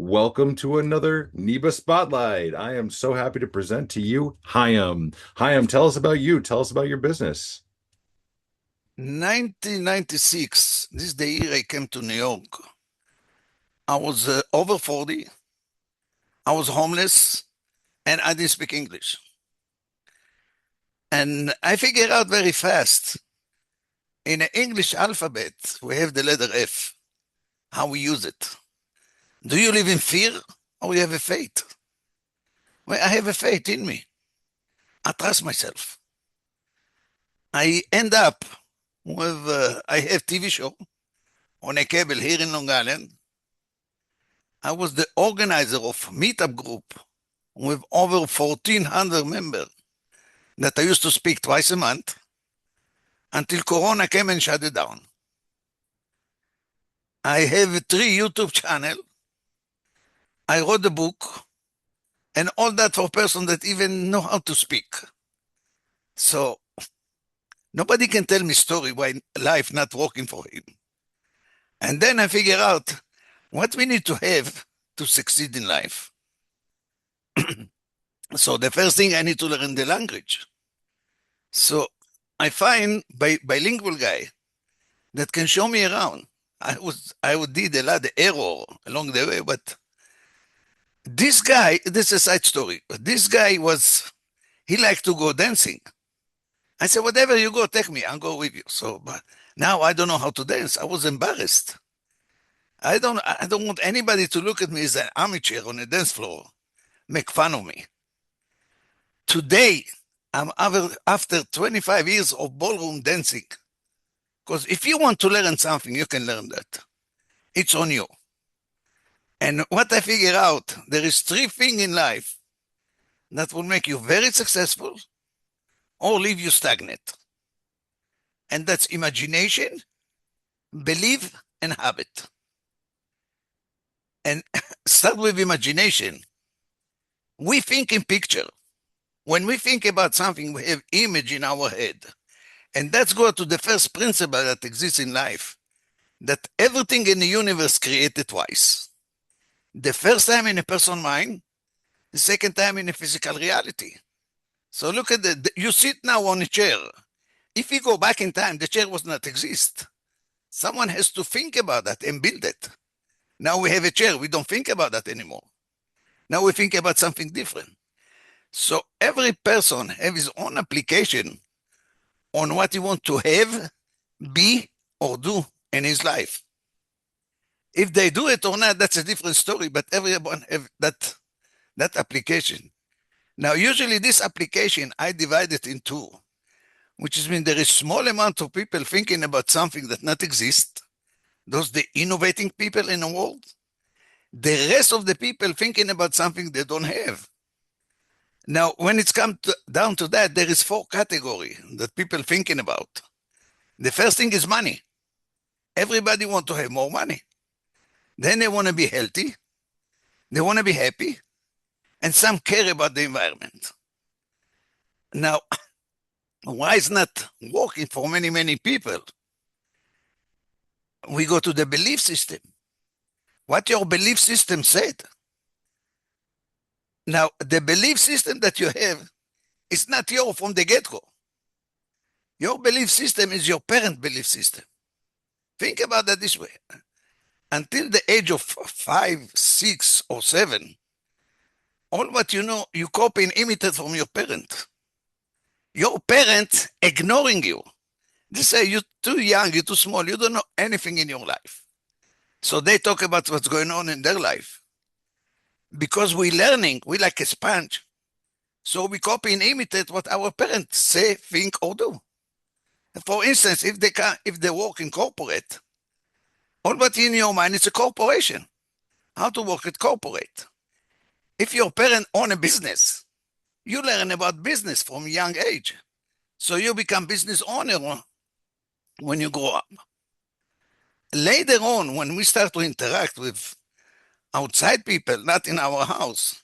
Welcome to another NEBA Spotlight. I am so happy to present to you Haim. Haim, tell us about you. Tell us about your business. 1996, this is the year I came to New York. I was over 40, I was homeless, and I didn't speak English. And I figured out very fast, in the English alphabet, we have the letter F, how we use it. Do you live in fear or you have a faith? Well, I have a faith in me. I trust myself. I end up with, I have TV show on a cable here in Long Island. I was the organizer of meetup group with over 1,400 members that I used to speak twice a month until Corona came and shut it down. I have 3 YouTube channels. I wrote a book and all that for person that even know how to speak. So nobody can tell me story why life not working for him. And then I figure out what we need to have to succeed in life. So the first thing I need to learn the language. So I find bilingual guy that can show me around. I would did a lot of error along the way, but this guy, this is a side story. This guy he liked to go dancing. I said, whatever you go, take me, I'll go with you. So but now I don't know how to dance. I was embarrassed. I don't want anybody to look at me as an amateur on a dance floor, make fun of me. Today, I'm after 25 years of ballroom dancing. Because if you want to learn something, you can learn that. It's on you. And what I figure out, there is 3 things in life that will make you very successful or leave you stagnant. And that's imagination, belief, and habit. And start with imagination. We think in picture. When we think about something, we have image in our head. And that's go to the first principle that exists in life, that everything in the universe created twice. The first time in a person's mind, the second time in a physical reality. So look at you sit now on a chair. If you go back in time, the chair was not exist. Someone has to think about that and build it. Now we have a chair. We don't think about that anymore. Now we think about something different. So every person have his own application on what he wants to have, be, or do in his life. If they do it or not, that's a different story, but everyone have that application. Now, usually this application, I divide it in two, which is mean there is small amount of people thinking about something that not exist. Those the innovating people in the world. The rest of the people thinking about something they don't have. Now, when it's down to that, there is 4 categories that people thinking about. The first thing is money. Everybody want to have more money. Then they want to be healthy. They want to be happy. And some care about the environment. Now, why is not working for many, many people? We go to the belief system. What your belief system said. Now, the belief system that you have is not yours from the get-go. Your belief system is your parent belief system. Think about that this way. Until the age of 5, 6, or 7, all what you know, you copy and imitate from your parent. Your parent ignoring you. They say, you're too young, you're too small, you don't know anything in your life. So they talk about what's going on in their life. Because we're learning, we like a sponge. So we copy and imitate what our parents say, think, or do. For instance, if they work in corporate, all what's in your mind is a corporation. How to work at corporate. If your parent own a business, you learn about business from a young age. So you become business owner when you grow up. Later on, when we start to interact with outside people, not in our house,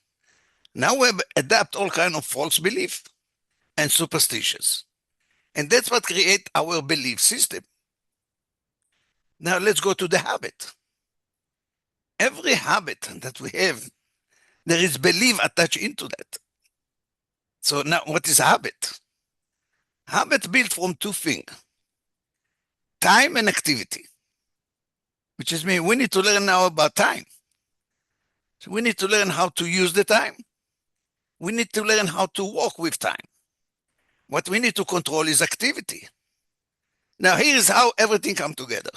now we adapt all kind of false belief and superstitions. And that's what create our belief system. Now let's go to the habit. every habit that we have, there is belief attached into that. So now what is habit? Habit built from two things, time and activity, which is mean we need to learn now about time. So we need to learn how to use the time. We need to learn how to work with time. What we need to control is activity. Now here is how everything comes together.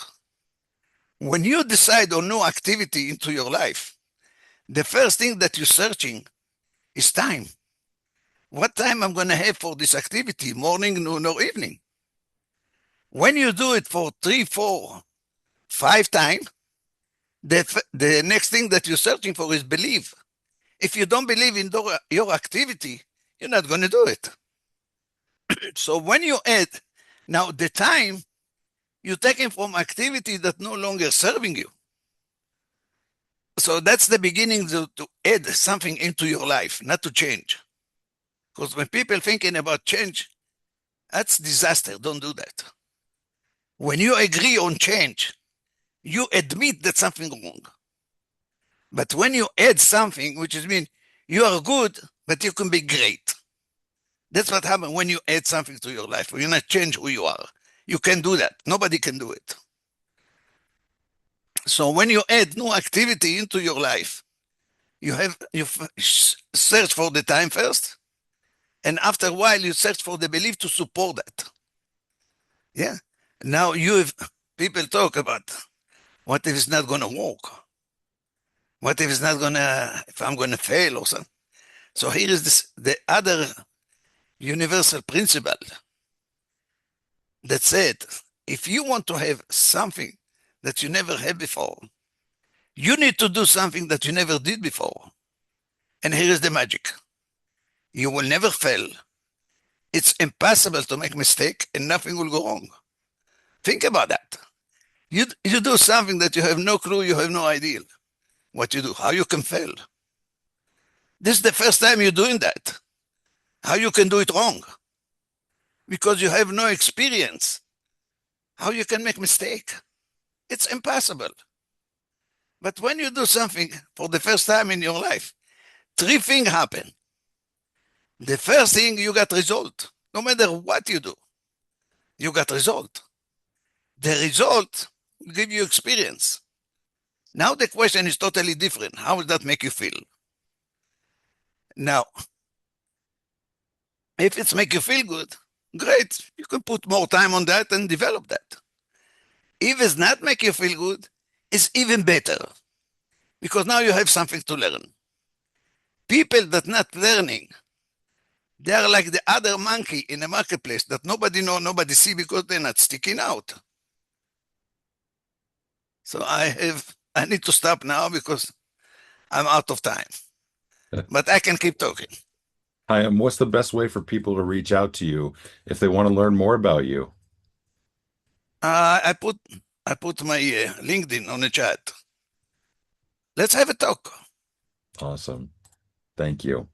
When you decide on new activity into your life, the first thing that you're searching is time. What time I'm going to have for this activity, morning, noon, or evening? When you do it for 3, 4, 5 times, the next thing that you're searching for is belief. If you don't believe in your activity, you're not going to do it. So when you add now the time, you're taking from activity that no longer serving you. So that's the beginning to add something into your life, not to change. Because when people thinking about change, that's disaster. Don't do that. When you agree on change, you admit that something wrong. But when you add something, which is mean you are good, but you can be great. That's what happens when you add something to your life. When you not change who you are. You can do that. Nobody can do it. So when you add new activity into your life, you search for the time first, and after a while you search for the belief to support that. Yeah. Now people talk about what if it's not going to work? What if it's not going to, if I'm going to fail or something? So here is the other universal principle that said, if you want to have something that you never had before, you need to do something that you never did before. And here is the magic. You will never fail. It's impossible to make mistake and nothing will go wrong. Think about that. You do something that you have no clue, you have no idea what you do, how you can fail. This is the first time you're doing that. How you can do it wrong? Because you have no experience. How you can make mistake? It's impossible. But when you do something for the first time in your life, 3 things happen. The first thing, you got result. No matter what you do, you got result. The result will give you experience. Now the question is totally different. How does that make you feel? Now, if it's make you feel good, great. You can put more time on that and develop that. If it's not make you feel good, it's even better. Because now you have something to learn. People that not learning, they are like the other monkey in the marketplace that nobody know, nobody see because they're not sticking out. So I need to stop now because I'm out of time. But I can keep talking. Haim, what's the best way for people to reach out to you if they want to learn more about you? I put my LinkedIn on the chat. Let's have a talk. Awesome. Thank you.